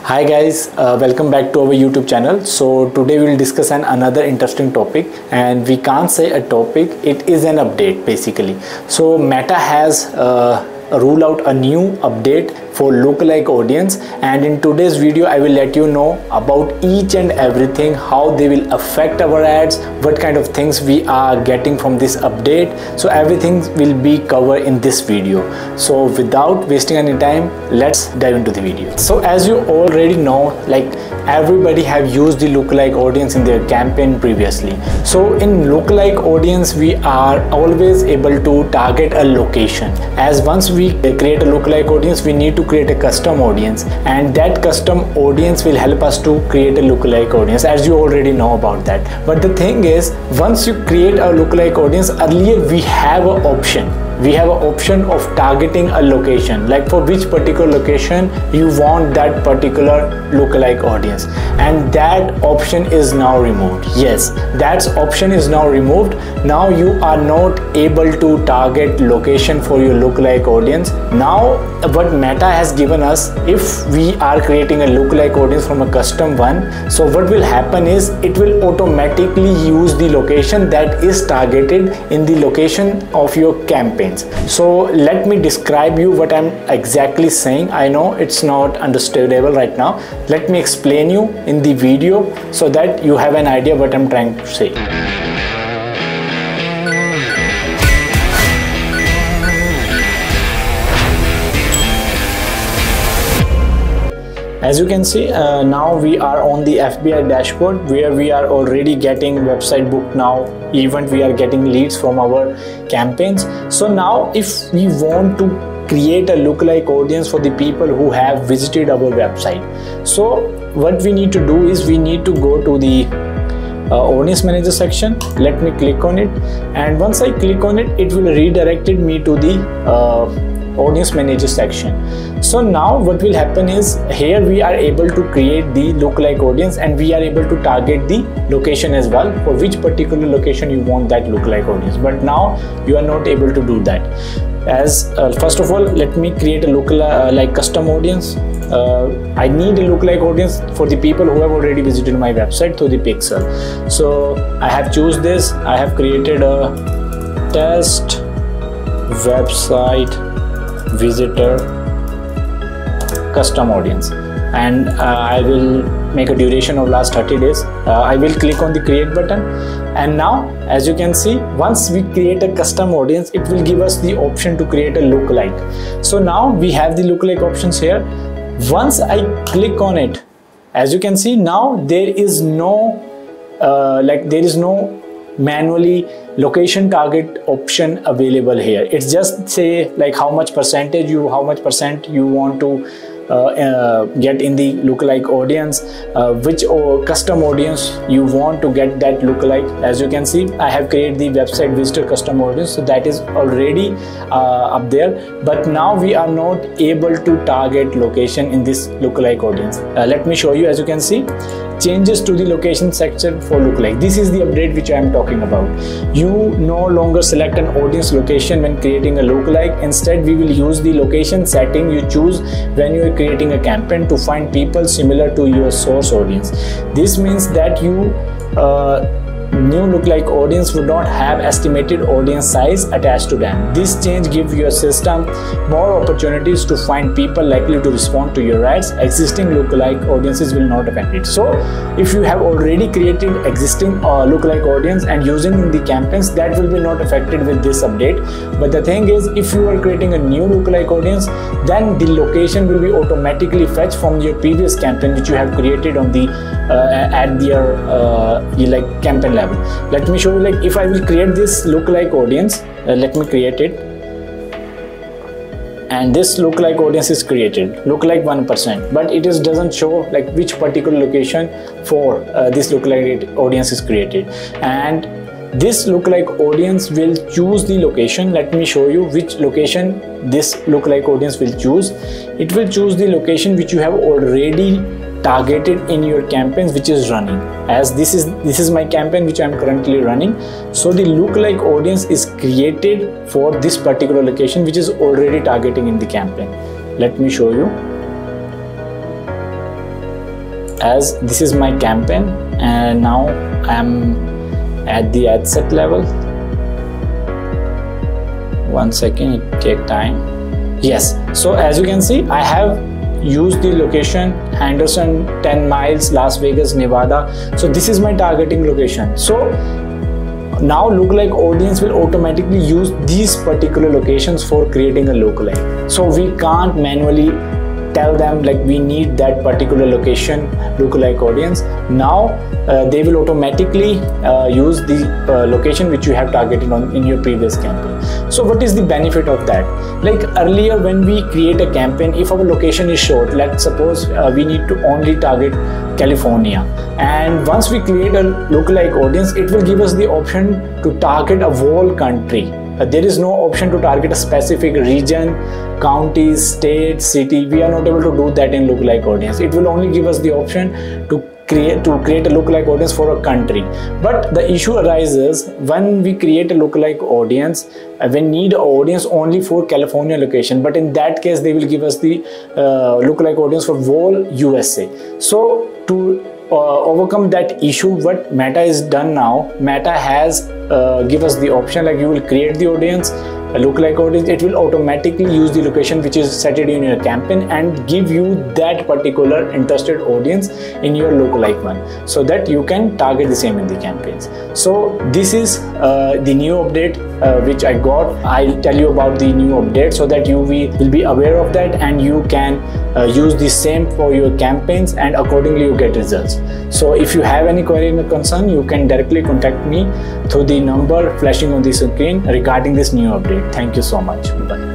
Hi guys, welcome back to our YouTube channel. So today we will discuss another interesting topic, and we can't say a topic, it is an update basically. So Meta has ruled out a new update for lookalike audience, and in today's video I will let you know about each and everything, how they will affect our ads, what kind of things we are getting from this update. So everything will be covered in this video. So without wasting any time, let's dive into the video. So as you already know, like everybody have used the lookalike audience in their campaign previously. So in lookalike audience we are always able to target a location, as once we create a lookalike audience we need to create a custom audience, and that custom audience will help us to create a lookalike audience, as you already know about that. But the thing is, once you create a lookalike audience, earlier we have an option. We have an option of targeting a location, like for which particular location you want that particular lookalike audience, and that option is now removed. Yes, that option is now removed. Now you are not able to target location for your lookalike audience. Now what Meta has given us, if we are creating a lookalike audience from a custom one, so what will happen is it will automatically use the location that is targeted in the location of your campaign. So let me describe you what I'm exactly saying. I know it's not understandable right now. Let me explain you in the video so that you have an idea what I'm trying to say. As you can see, now we are on the FBI dashboard, where we are already getting website booked now. Even we are getting leads from our campaigns. So now if we want to create a lookalike audience for the people who have visited our website, so what we need to do is we need to go to the audience manager section. Let me click on it, and once I click on it, it will redirect me to the audience manager section. So now what will happen is, here we are able to create the lookalike audience, and we are able to target the location as well, for which particular location you want that lookalike audience. But now you are not able to do that. As first of all, let me create a lookalike custom audience. I need a lookalike audience for the people who have already visited my website through the pixel. So I have choose this. I have created a test website visitor custom audience, and I will make a duration of last 30 days. I will click on the create button, and now as you can see, once we create a custom audience, it will give us the option to create a lookalike. So now we have the lookalike options here. Once I click on it, as you can see, now there is no manually location target option available here. It's just say like how much percent you want to get in the lookalike audience, which custom audience you want to get that lookalike. As you can see, I have created the website visitor custom audience, so that is already up there. But now we are not able to target location in this lookalike audience. Let me show you. As you can see, changes to the location section for lookalike. This is the update which I am talking about. You no longer select an audience location when creating a lookalike. Instead, we will use the location setting you choose when you are creating a campaign to find people similar to your source audience. This means that you new lookalike audience would not have estimated audience size attached to them. This change gives your system more opportunities to find people likely to respond to your ads. Existing lookalike audiences will not affect it. So if you have already created existing lookalike audience and using in the campaigns, that will be not affected with this update. But the thing is, if you are creating a new lookalike audience, then the location will be automatically fetched from your previous campaign which you have created on the at their like campaign level. Let me show you, like if I will create this lookalike audience, let me create it, and this lookalike audience is created, lookalike 1%, but it doesn't show like which particular location for this lookalike audience is created. And this lookalike audience will choose the location. Let me show you which location this lookalike audience will choose. It will choose the location which you have already targeted in your campaigns which is running. As this is my campaign which I am currently running, so the lookalike audience is created for this particular location which is already targeting in the campaign. Let me show you. as this is my campaign, and now I'm at the ad set level. One second, it take time. Yes, so as you can see, I have used the location Henderson, 10 miles, Las Vegas, Nevada. So this is my targeting location. So now lookalike audience will automatically use these particular locations for creating a lookalike. So we can't manually tell them like we need that particular location lookalike audience. Now they will automatically use the location which you have targeted on in your previous campaign. So what is the benefit of that? Like earlier when we create a campaign, if our location is short, let's suppose we need to only target California, and once we create a lookalike audience, it will give us the option to target a whole country. There is no option to target a specific region, county, state, city. We are not able to do that in lookalike audience. It will only give us the option to create a lookalike audience for a country. But the issue arises when we create a lookalike audience, we need an audience only for California location, but in that case they will give us the lookalike audience for whole USA. So to overcome that issue, what Meta is done now, Meta has give us the option like you will create the audience, a lookalike audience, it will automatically use the location which is set in your campaign and give you that particular interested audience in your lookalike one, so that you can target the same in the campaigns. So this is the new update which I got. I'll tell you about the new update so that you will be aware of that, and you can use the same for your campaigns, and accordingly you get results. So if you have any query or concern, you can directly contact me through the number flashing on the screen regarding this new update. Thank you so much. Bye.